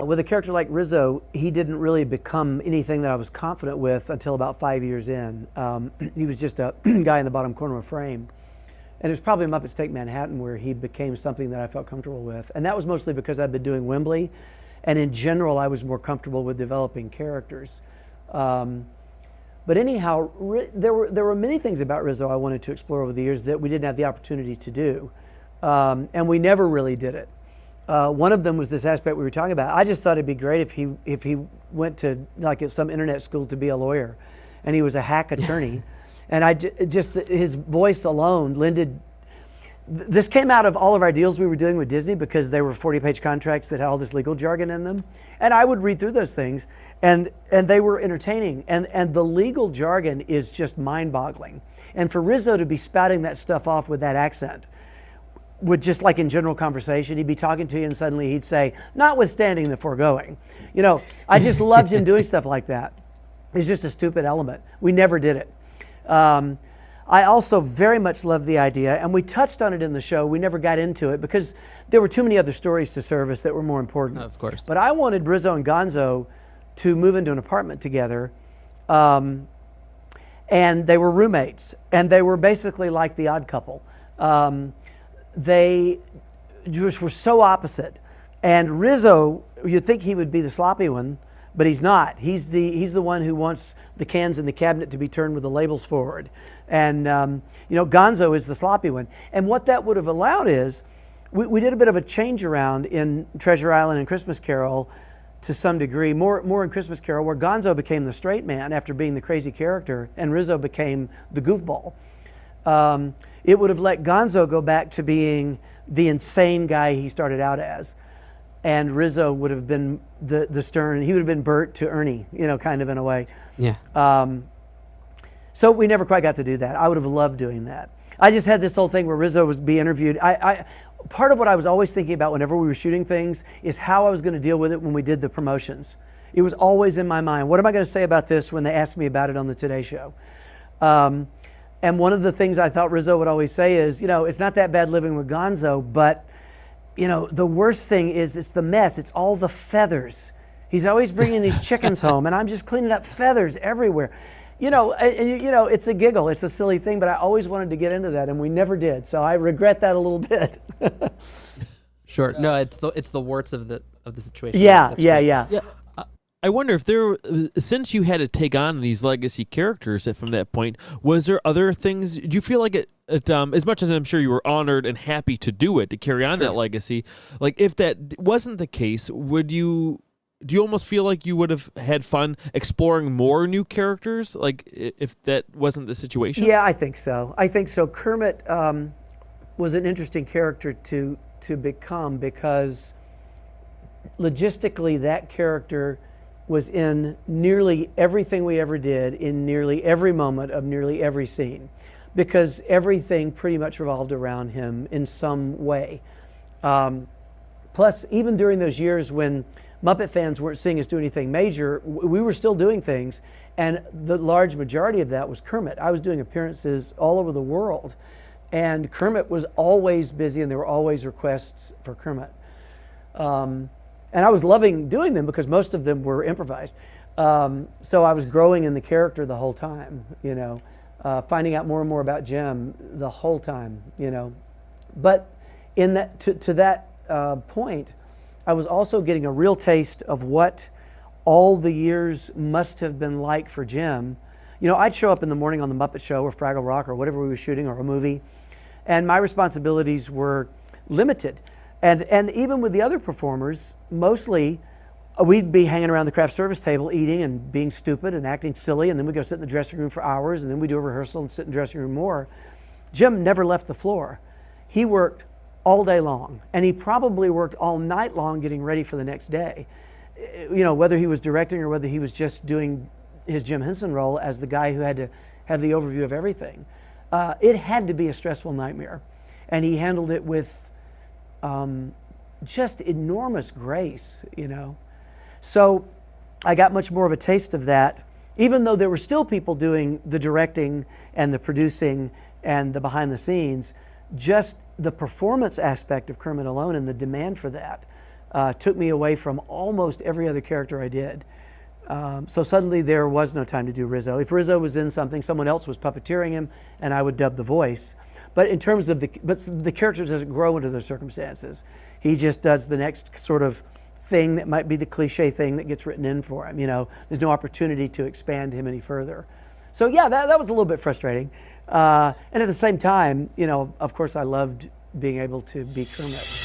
With a character like Rizzo, he didn't really become anything that I was confident with until about 5 years in. He was just a guy in the bottom corner of a frame. And it was probably Muppets Take Manhattan where he became something that I felt comfortable with. And that was mostly because I'd been doing Wembley. And in general, I was more comfortable with developing characters. But anyhow, there were many things about Rizzo I wanted to explore over the years that we didn't have the opportunity to do. And we never really did it. One of them was this aspect we were talking about. I just thought it'd be great if he went to like at some internet school to be a lawyer, and he was a hack attorney, and his voice alone lended. This came out of all of our deals we were doing with Disney because they were 40-page contracts that had all this legal jargon in them, and I would read through those things, and they were entertaining, and the legal jargon is just mind-boggling, and for Rizzo to be spouting that stuff off with that accent. Would just like in general conversation, he'd be talking to you and suddenly he'd say, notwithstanding the foregoing. You know, I just loved him doing stuff like that. It's just a stupid element. We never did it. I also very much loved the idea, and we touched on it in the show. We never got into it because there were too many other stories to service that were more important. Of course. But I wanted Rizzo and Gonzo to move into an apartment together. And they were roommates, and they were basically like the Odd Couple. They just were so opposite. And Rizzo, you'd think he would be the sloppy one, but he's not. He's the one who wants the cans in the cabinet to be turned with the labels forward. And Gonzo is the sloppy one. And what that would have allowed is, we did a bit of a change around in Treasure Island and Christmas Carol to some degree, more in Christmas Carol, where Gonzo became the straight man after being the crazy character, and Rizzo became the goofball. It would have let Gonzo go back to being the insane guy he started out as. And Rizzo would have been the stern, he would have been Bert to Ernie, kind of in a way. Yeah. So we never quite got to do that. I would have loved doing that. I just had this whole thing where Rizzo was being interviewed. Part of what I was always thinking about whenever we were shooting things is how I was going to deal with it when we did the promotions. It was always in my mind, what am I going to say about this when they asked me about it on the Today Show? And one of the things I thought Rizzo would always say is, it's not that bad living with Gonzo, but, the worst thing is it's the mess. It's all the feathers. He's always bringing these chickens home, and I'm just cleaning up feathers everywhere. It's a giggle. It's a silly thing, but I always wanted to get into that, and we never did. So I regret that a little bit. Sure. No, it's the warts of the situation. Yeah. I wonder if since you had to take on these legacy characters from that point, was there other things? Do you feel like it as much as I'm sure you were honored and happy to do it, to carry on that legacy, like if that wasn't the case, do you almost feel like you would have had fun exploring more new characters, like if that wasn't the situation? Yeah, I think so. Kermit was an interesting character to become because logistically that character was in nearly everything we ever did, in nearly every moment of nearly every scene, because everything pretty much revolved around him in some way. Plus, even during those years when Muppet fans weren't seeing us do anything major, we were still doing things, and the large majority of that was Kermit. I was doing appearances all over the world, and Kermit was always busy, and there were always requests for Kermit. And I was loving doing them because most of them were improvised. So I was growing in the character the whole time, finding out more and more about Jim the whole time, But in that to that point, I was also getting a real taste of what all the years must have been like for Jim. I'd show up in the morning on the Muppet Show or Fraggle Rock or whatever we were shooting or a movie, and my responsibilities were limited. And even with the other performers, mostly we'd be hanging around the craft service table eating and being stupid and acting silly, and then we'd go sit in the dressing room for hours, and then we'd do a rehearsal and sit in the dressing room more. Jim never left the floor. He worked all day long, and he probably worked all night long getting ready for the next day. Whether he was directing or whether he was just doing his Jim Henson role as the guy who had to have the overview of everything. It had to be a stressful nightmare, and he handled it with just enormous grace, So I got much more of a taste of that, even though there were still people doing the directing and the producing and the behind the scenes. Just the performance aspect of Kermit alone and the demand for that took me away from almost every other character I did. So suddenly there was no time to do Rizzo. If Rizzo was in something, someone else was puppeteering him, and I would dub the voice. But in terms of the character doesn't grow into those circumstances. He just does the next sort of thing that might be the cliche thing that gets written in for him. There's no opportunity to expand him any further. So yeah, that was a little bit frustrating. And at the same time, of course, I loved being able to be Kermit.